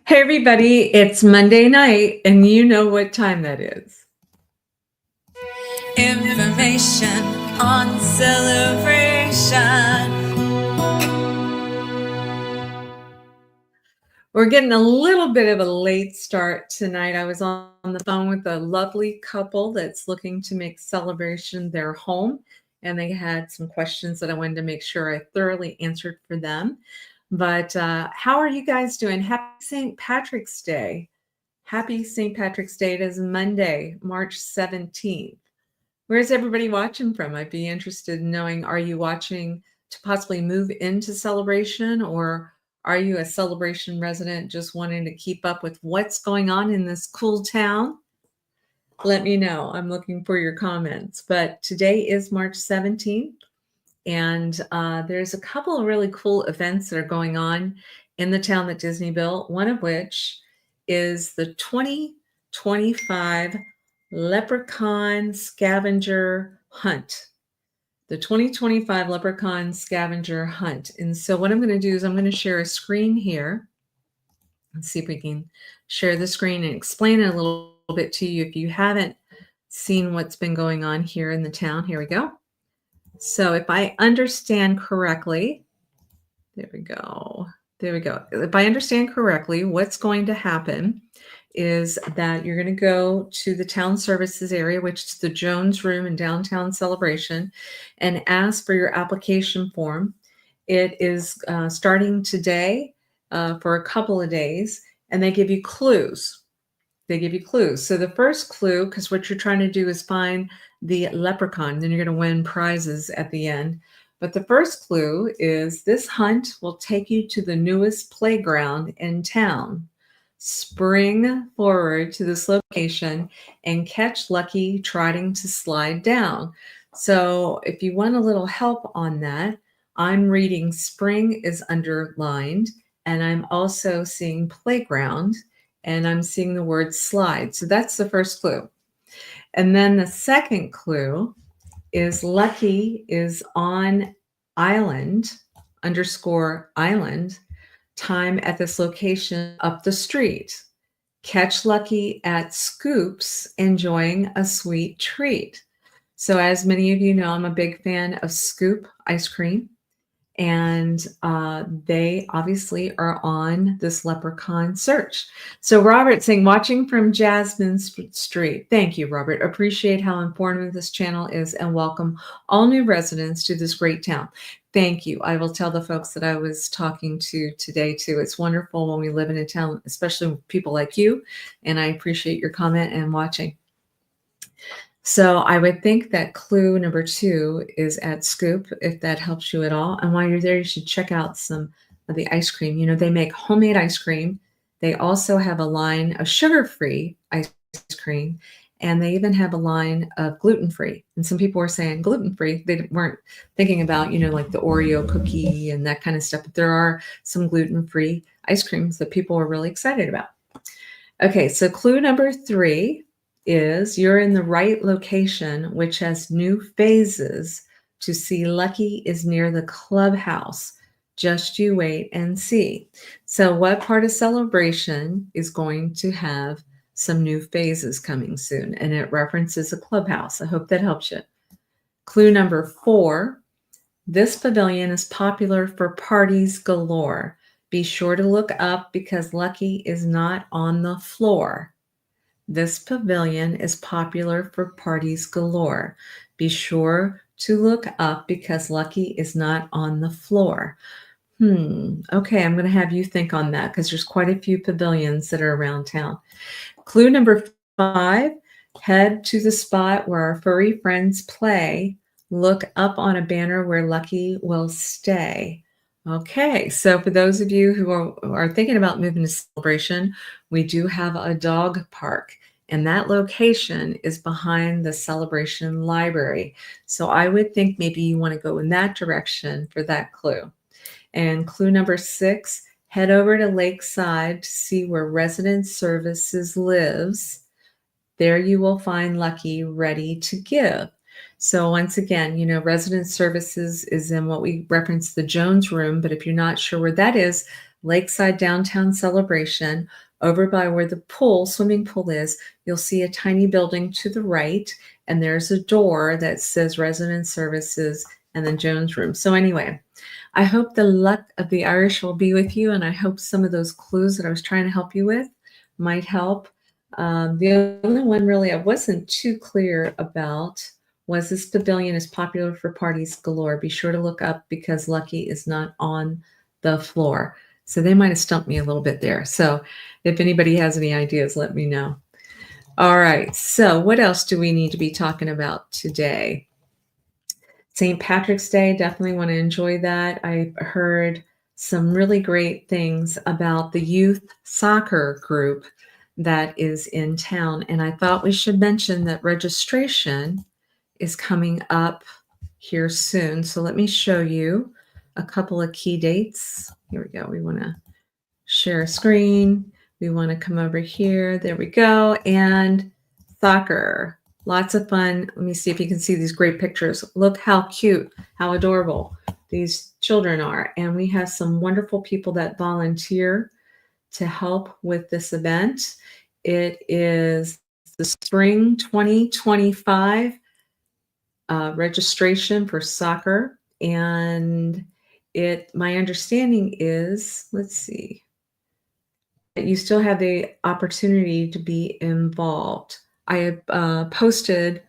Hey everybody, it's Monday night and you know what time that is. Information on celebration. We're getting a little bit of a late start tonight. I was on the phone with a lovely couple that's looking to make Celebration their home, and they had some questions that I wanted to make sure I thoroughly answered for them. But how are you guys doing? Happy St. Patrick's Day. Happy St. Patrick's Day. It is Monday, March 17th. Where's everybody watching from? I'd be interested in knowing, are you watching to possibly move into Celebration, or are you a Celebration resident just wanting to keep up with what's going on in this cool town? Let me know. I'm looking for your comments. But today is March 17th, and there's a couple of really cool events that are going on in the town that Disney built, one of which is the 2025 Leprechaun Scavenger Hunt. The 2025 Leprechaun Scavenger Hunt. And so what I'm going to do is I'm going to share a screen here. Let's see if we can share the screen and explain it a little bit to you if you haven't seen what's been going on here in the town. Here we go. So if I understand correctly, there we go. There we go. If I understand correctly, what's going to happen is that you're going to go to the town services area, which is the Jones Room in downtown Celebration, and ask for your application form. It is starting today for a couple of days, and they give you clues. So the first clue, because what you're trying to do is find the leprechaun, then you're going to win prizes at the end. But the first clue is this hunt will take you to the newest playground in town. Spring forward to this location and catch Lucky trotting to slide down. So if you want a little help on that, I'm reading spring is underlined, and I'm also seeing playground, and I'm seeing the word slide. So that's the first clue. And then the second clue is Lucky is on island, underscore island, time at this location up the street. Catch Lucky at Scoops enjoying a sweet treat. So as many of you know, I'm a big fan of Scoop ice cream. And they obviously are on this leprechaun search. So Robert saying, watching from Jasmine Street. Thank you, Robert. Appreciate how informative this channel is and welcome all new residents to this great town. Thank you. I will tell the folks that I was talking to today too. It's wonderful when we live in a town, especially with people like you, and I appreciate your comment and watching. So I would think that clue number 2 is at Scoop, if that helps you at all. And while you're there, you should check out some of the ice cream. You know, they make homemade ice cream. They also have a line of sugar-free ice cream, and they even have a line of gluten-free. And some people were saying gluten-free. They weren't thinking about, you know, like the Oreo cookie and that kind of stuff. But there are some gluten-free ice creams that people are really excited about. Okay, so clue number 3 is you're in the right location, which has new phases to see. Lucky is near the clubhouse. Just you wait and see. So what part of Celebration is going to have some new phases coming soon? And it references a clubhouse. I hope that helps you. Clue number 4, this pavilion is popular for parties galore. Be sure to look up because Lucky is not on the floor. This pavilion is popular for parties galore. Be sure to look up because Lucky is not on the floor. Okay, I'm going to have you think on that because there's quite a few pavilions that are around town. Clue number 5, head to the spot where our furry friends play. Look up on a banner where Lucky will stay. Okay, so for those of you who are thinking about moving to Celebration, we do have a dog park, and that location is behind the Celebration Library. So I would think maybe you want to go in that direction for that clue. And clue number 6, head over to Lakeside to see where Resident Services lives. There you will find Lucky ready to give. So once again, you know, Resident Services is in what we reference the Jones Room, but if you're not sure where that is, Lakeside Downtown Celebration. Over by where the swimming pool is, you'll see a tiny building to the right, and there's a door that says Resident Services and then Jones Room. So anyway, I hope the luck of the Irish will be with you, and I hope some of those clues that I was trying to help you with might help. The only one really I wasn't too clear about was this pavilion is popular for parties galore. Be sure to look up because Lucky is not on the floor. So they might have stumped me a little bit there. So if anybody has any ideas, let me know. All right. So what else do we need to be talking about today? St. Patrick's Day, definitely want to enjoy that. I heard some really great things about the youth soccer group that is in town. And I thought we should mention that registration is coming up here soon. So let me show you a couple of key dates. Here we go. We want to share a screen. We want to come over here. There we go. And soccer. Lots of fun. Let me see if you can see these great pictures. Look how cute, how adorable these children are. And we have some wonderful people that volunteer to help with this event. It is the spring 2025 registration for soccer. And my understanding is, let's see, that you still have the opportunity to be involved. I posted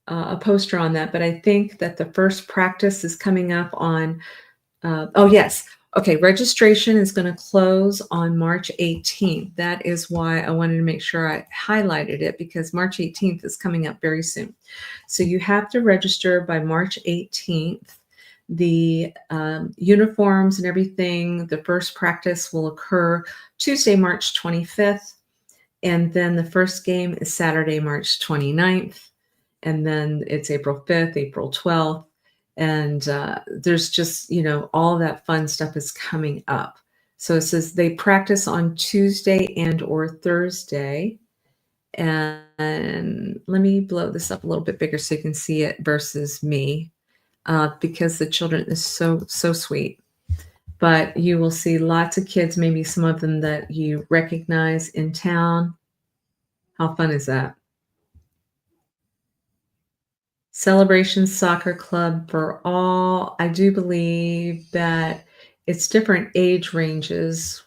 a poster on that, but I think that the first practice is coming up on, oh yes, okay, registration is going to close on March 18th. That is why I wanted to make sure I highlighted it because March 18th is coming up very soon. So you have to register by March 18th. The uniforms and everything, the first practice will occur Tuesday, March 25th. And then the first game is Saturday, March 29th. And then it's April 5th, April 12th. And there's just, all that fun stuff is coming up. So it says they practice on Tuesday and or Thursday. And let me blow this up a little bit bigger so you can see it versus me because the children is so sweet. But you will see lots of kids, maybe some of them that you recognize in town. How fun is that? Celebration Soccer Club for all. I do believe that it's different age ranges,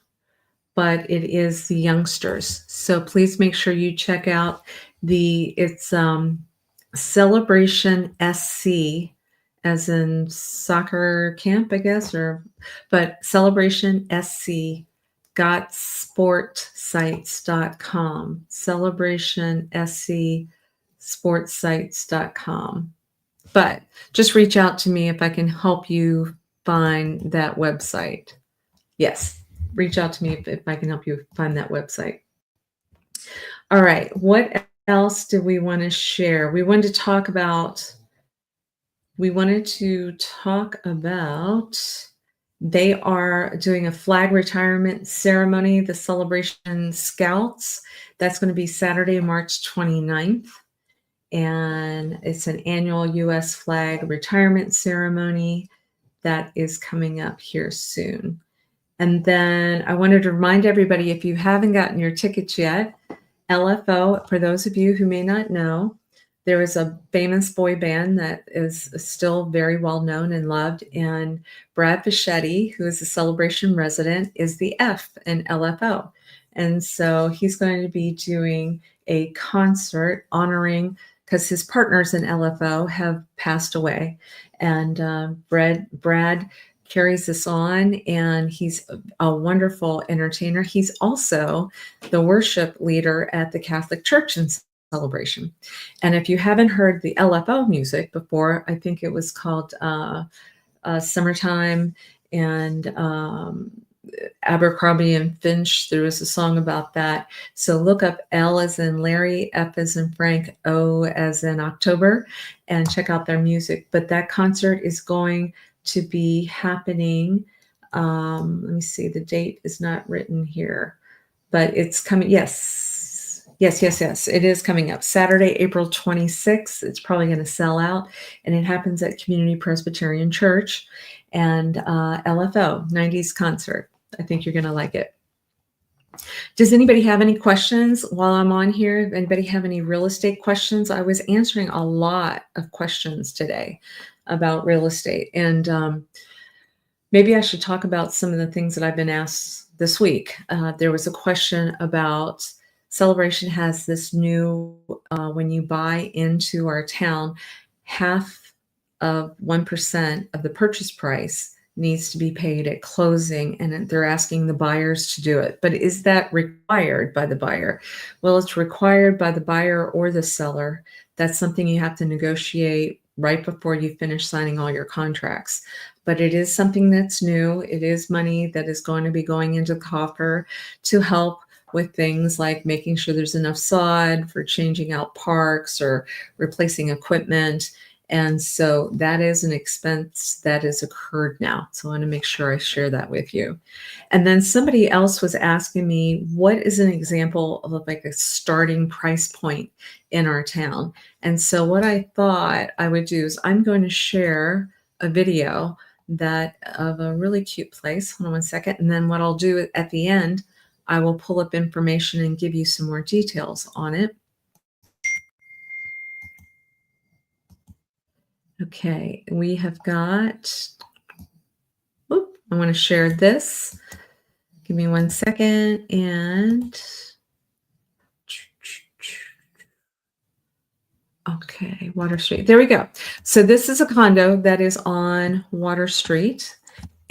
but it is the youngsters. So please make sure you check out it's Celebration SC, as in soccer camp, I guess, but Celebration SC sportsites.com. Celebration SC sportsites.com. But just reach out to me if I can help you find that website. Yes, reach out to me if I can help you find that website. All right, what else do we want to share? We wanted to talk about they are doing a flag retirement ceremony, the Celebration Scouts. That's going to be Saturday, March 29th. And it's an annual U.S. flag retirement ceremony that is coming up here soon. And then I wanted to remind everybody, if you haven't gotten your tickets yet, LFO, for those of you who may not know, there is a famous boy band that is still very well known and loved. And Brad Fischetti, who is a Celebration resident, is the F in LFO. And so he's going to be doing a concert honoring, because his partners in LFO have passed away. And Brad carries this on, and he's a wonderful entertainer. He's also the worship leader at the Catholic Church in Celebration. And if you haven't heard the LFO music before, I think it was called Summertime and Abercrombie and Finch. There was a song about that. So look up L as in Larry, F as in Frank, O as in October, and check out their music. But that concert is going to be happening. Let me see, the date is not written here, but it's coming. Yes. It is coming up Saturday, April 26th. It's probably going to sell out, and it happens at Community Presbyterian Church and LFO 90s concert. I think you're going to like it. Does anybody have any questions while I'm on here? Anybody have any real estate questions? I was answering a lot of questions today about real estate, and maybe I should talk about some of the things that I've been asked this week. There was a question about Celebration has this new, when you buy into our town, half of 1% of the purchase price needs to be paid at closing, and they're asking the buyers to do it. But is that required by the buyer? Well, it's required by the buyer or the seller. That's something you have to negotiate right before you finish signing all your contracts. But it is something that's new. It is money that is going to be going into the coffer to help with things like making sure there's enough sod for changing out parks or replacing equipment. And so that is an expense that has occurred now. So I want to make sure I share that with you. And then somebody else was asking me, what is an example of like a starting price point in our town? And so what I thought I would do is I'm going to share a video that of a really cute place. Hold on one second. And then what I'll do at the end, I will pull up information and give you some more details on it. Okay, we have got, oop, I want to share this. Give me 1 second and, okay, Water Street. There we go. So this is a condo that is on Water Street,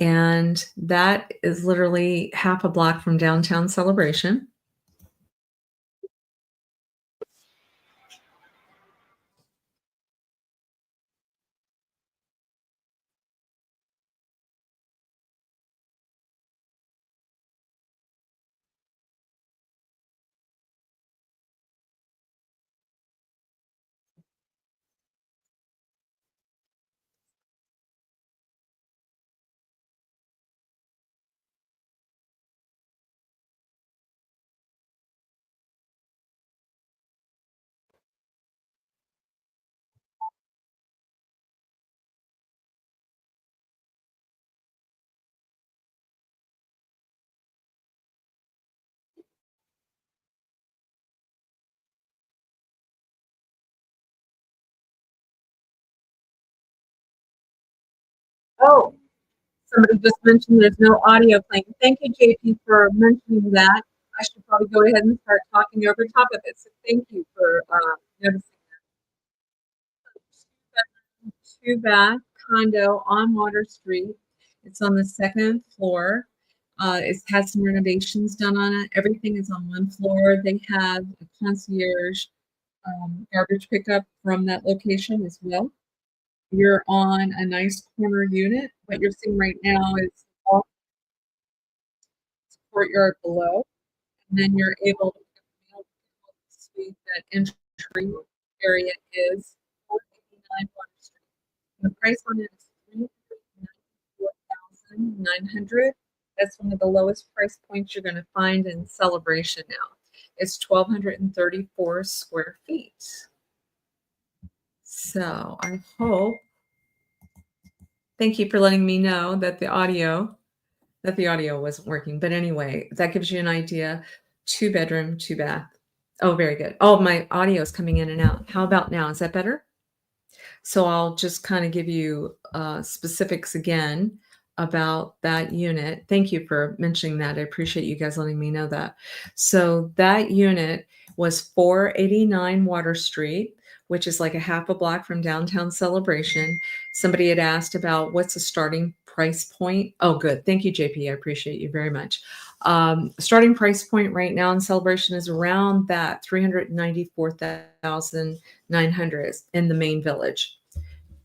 and that is literally half a block from downtown Celebration. Oh, somebody just mentioned there's no audio playing. Thank you, JP, for mentioning that. I should probably go ahead and start talking over top of it. So thank you for noticing that. Two-bath condo on Water Street. It's on the second floor. It has some renovations done on it. Everything is on one floor. They have a concierge garbage pickup from that location as well. You're on a nice corner unit. What you're seeing right now is all courtyard below, and then you're able to suite. That entry area is 489 Water Street. The price on it is $394,900. That's one of the lowest price points you're going to find in Celebration now. It's 1,234 square feet. So I hope. Thank you for letting me know that the audio wasn't working. But anyway, that gives you an idea. 2-bedroom, 2-bath. Oh, very good. Oh, my audio is coming in and out. How about now? Is that better? So I'll just kind of give you specifics again about that unit. Thank you for mentioning that. I appreciate you guys letting me know that. So that unit was 489 Water Street, which is like a half a block from downtown Celebration. Somebody had asked about what's the starting price point. Oh, good. Thank you, JP. I appreciate you very much. Starting price point right now in Celebration is around that 394,900 in the main village.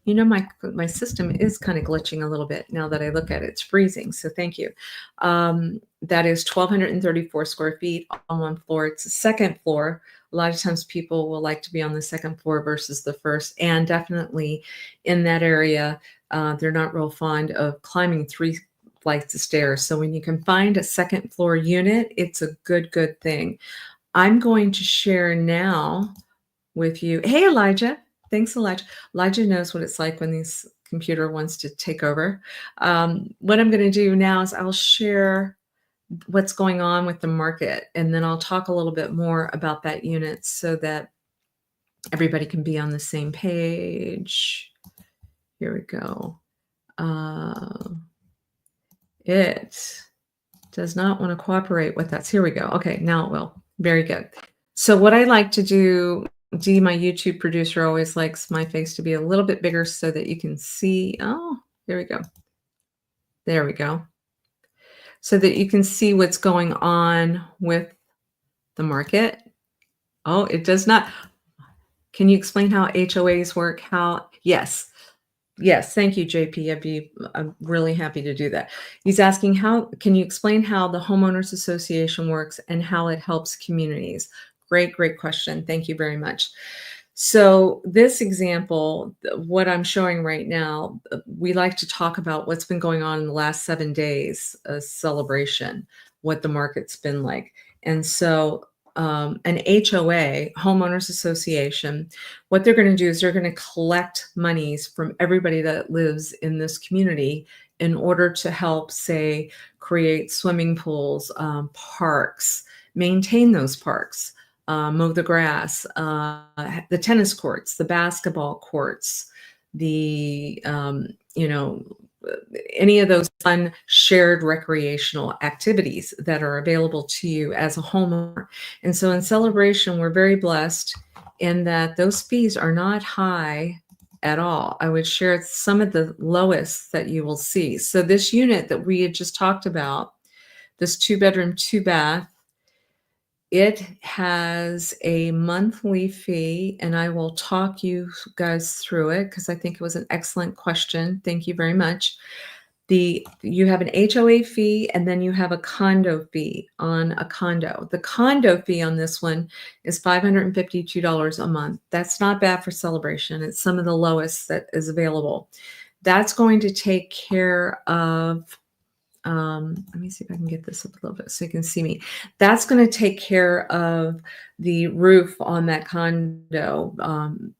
You know, my system is kind of glitching a little bit now that I look at it. It's freezing, so thank you. That is 1,234 square feet on one floor. It's the second floor. A lot of times people will like to be on the second floor versus the first, and definitely in that area, they're not real fond of climbing 3 flights of stairs. So when you can find a second floor unit, it's a good thing. I'm going to share now with you. Hey, Elijah. Thanks, Elijah. Elijah knows what it's like when this computer wants to take over. What I'm going to do now is I'll share what's going on with the market, and then I'll talk a little bit more about that unit so that everybody can be on the same page. Here we go. Uh, it does not want to cooperate with us. Here we go. Okay, now it will. Very good. So what I like to do, Dee, my YouTube producer, always likes my face to be a little bit bigger so that you can see. Oh, there we go. There we go. So that you can see what's going on with the market. Oh, it does not. Can you explain how HOAs work? How? Yes. Yes, thank you, JP. I'm really happy to do that. He's asking, how can you explain how the homeowners association works and how it helps communities? Great, great question. Thank you very much. So this example, what I'm showing right now, we like to talk about what's been going on in the last 7 days, a celebration, what the market's been like. And so an HOA, homeowners association, what they're going to do is they're going to collect monies from everybody that lives in this community in order to help, say, create swimming pools, parks, maintain those parks, mow the grass, the tennis courts, the basketball courts, the any of those fun shared recreational activities that are available to you as a homeowner. And so in Celebration, we're very blessed in that those fees are not high at all. I would share some of the lowest that you will see. So this unit that we had just talked about, this 2-bedroom, 2-bath, it has a monthly fee, and I will talk you guys through it because I think it was an excellent question. Thank you very much. You have an HOA fee, and then you have a condo fee on a condo. The condo fee on this one is $552 a month. That's not bad for Celebration. It's some of the lowest that is available. That's going to take care of let me see if I can get this up a little bit so you can see me. That's going to take care of the roof on that condo.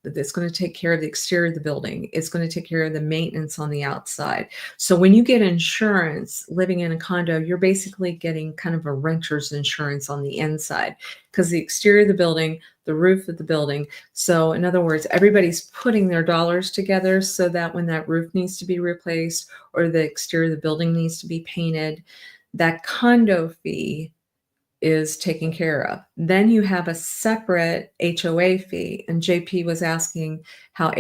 It's going to take care of the exterior of the building. It's going to take care of the maintenance on the outside. So when you get insurance living in a condo, you're basically getting kind of a renter's insurance on the inside because the exterior of the building, the roof of the building. So in other words, everybody's putting their dollars together so that when that roof needs to be replaced or the exterior of the building needs to be painted, that condo fee is taken care of. Then you have a separate HOA fee, and JP was asking how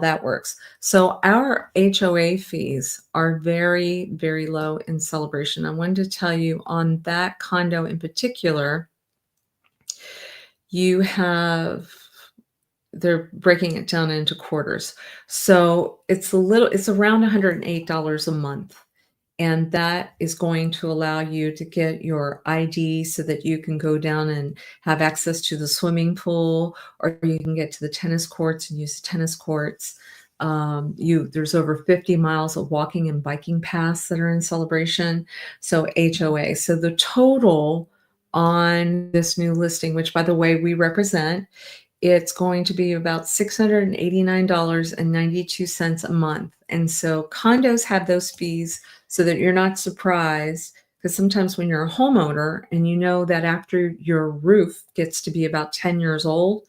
that works. So our HOA fees are very, very low in Celebration. I wanted to tell you on that condo in particular, they're breaking it down into quarters. So it's around $108 a month. And that is going to allow you to get your ID so that you can go down and have access to the swimming pool, or you can get to the tennis courts and use the tennis courts. There's over 50 miles of walking and biking paths that are in Celebration. So HOA. So the total on this new listing, which by the way, we represent, it's going to be about $689.92 a month. And so condos have those fees so that you're not surprised, because sometimes when you're a homeowner and you know that after your roof gets to be about 10 years old,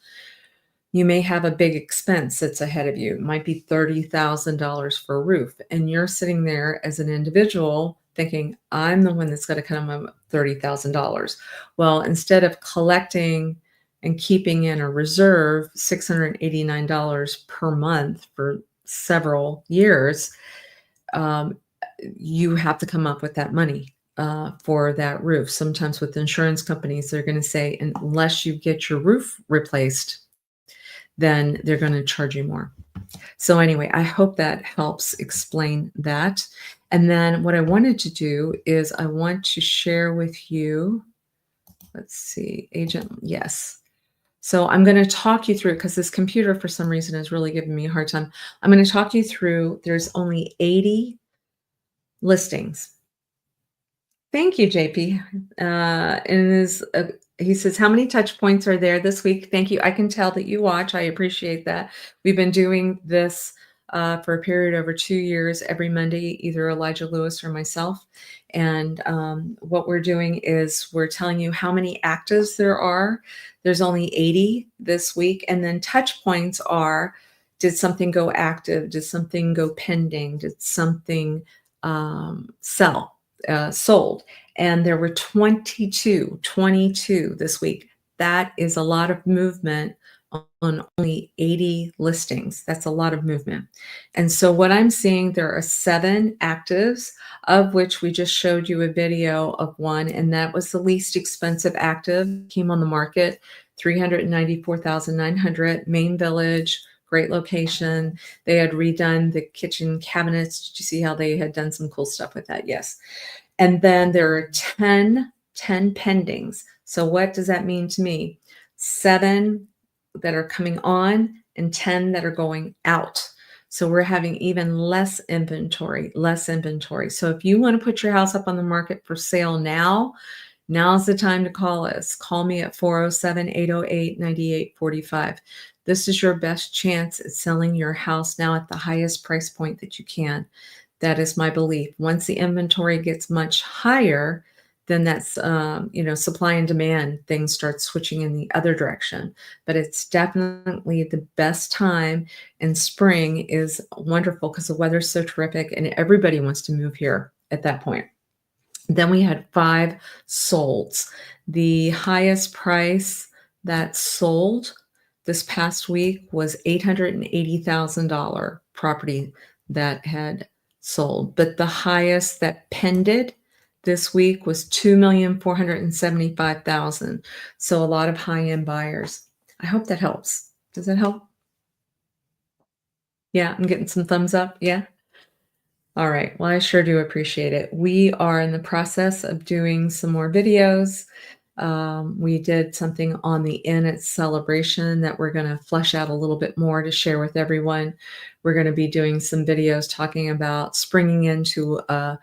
you may have a big expense that's ahead of you. It might be $30,000 for a roof. And you're sitting there as an individual thinking, I'm the one that's going to come up with $30,000. Well, instead of collecting and keeping in a reserve $689 per month for several years, you have to come up with that money for that roof. Sometimes with insurance companies, they're going to say, unless you get your roof replaced, then they're going to charge you more. So anyway, I hope that helps explain that. And then what I wanted to do is I want to share with you, let's see, agent, yes. So I'm going to talk you through, because this computer for some reason is really giving me a hard time. I'm going to talk you through, there's only 80 listings. Thank you, JP. He says, how many touch points are there this week? Thank you. I can tell that you watch. I appreciate that. We've been doing this for a period over 2 years, every Monday, either Elijah Lewis or myself. And what we're doing is we're telling you how many actives there are. There's only 80 this week. And then touch points are, did something go active? Did something go pending? Did something sold? And there were 22 this week. That is a lot of movement on only 80 listings. That's a lot of movement. And so what I'm seeing, there are 7 actives, of which we just showed you a video of one, and that was the least expensive active, came on the market, $394,900, Main Village, great location. They had redone the kitchen cabinets. Did you see how they had done some cool stuff with that? Yes. And then there are 10 pendings. So what does that mean to me? 7 that are coming on and 10 that are going out. So we're having even less inventory. So if you want to put your house up on the market for sale now's the time to call us. Call me at 407-808-9845. This is your best chance at selling your house now at the highest price point that you can. That is my belief. Once the inventory gets much higher, then that's, supply and demand, things start switching in the other direction. But it's definitely the best time, and spring is wonderful because the weather's so terrific and everybody wants to move here at that point. Then we had 5 solds. The highest price that sold this past week was $880,000 property that had sold. But the highest that pended this week was $2,475,000. So a lot of high-end buyers. I hope that helps. Does that help? Yeah, I'm getting some thumbs up. Yeah. All right. Well, I sure do appreciate it. We are in the process of doing some more videos. We did something on the Inn at Celebration that we're going to flesh out a little bit more to share with everyone. We're going to be doing some videos talking about springing into a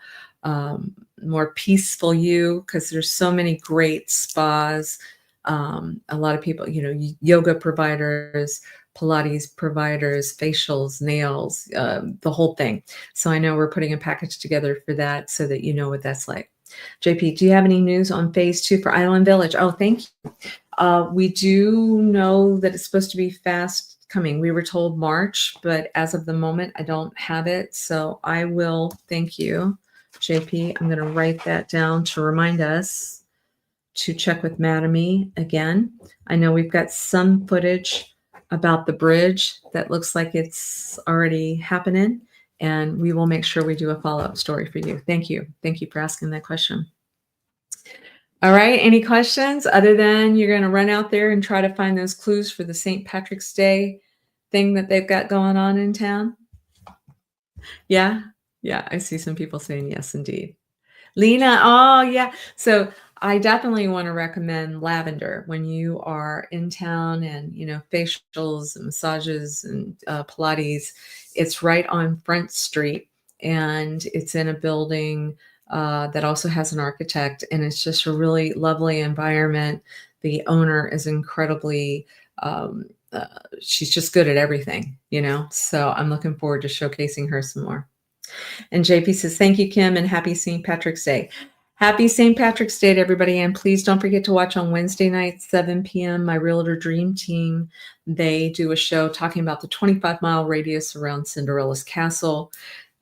more peaceful you, because there's so many great spas. A lot of people, yoga providers, Pilates providers, facials, nails, the whole thing. So I know we're putting a package together for that so that you know what that's like. JP, do you have any news on phase 2 for Island Village? Oh, thank you. We do know that it's supposed to be fast coming. We were told March, but as of the moment, I don't have it. So I will, thank you, JP. I'm going to write that down to remind us to check with Madame again. I know we've got some footage about the bridge that looks like it's already happening, and we will make sure we do a follow-up story for you. Thank you. Thank you for asking that question. All right. Any questions other than you're going to run out there and try to find those clues for the St. Patrick's Day thing that they've got going on in town? Yeah. Yeah. I see some people saying yes, indeed. Lena. Oh, yeah. So I definitely want to recommend Lavender when you are in town, and, facials and massages and Pilates. It's right on Front Street, and it's in a building that also has an architect, and it's just a really lovely environment. The owner is incredibly, she's just good at everything, so I'm looking forward to showcasing her some more. And JP says, thank you, Kim, and happy St. Patrick's Day. Happy St. Patrick's Day to everybody. And please don't forget to watch on Wednesday night, 7 p.m., my Realtor Dream Team. They do a show talking about the 25-mile radius around Cinderella's Castle.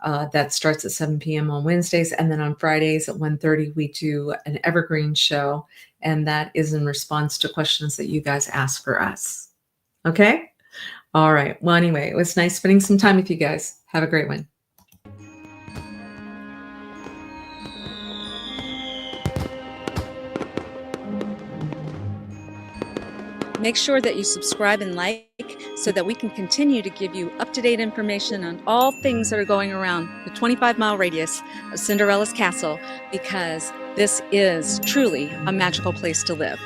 That starts at 7 p.m. on Wednesdays. And then on Fridays at 1:30, we do an evergreen show. And that is in response to questions that you guys ask for us. Okay? All right. Well, anyway, it was nice spending some time with you guys. Have a great one. Make sure that you subscribe and like so that we can continue to give you up-to-date information on all things that are going around the 25-mile radius of Cinderella's Castle, because this is truly a magical place to live.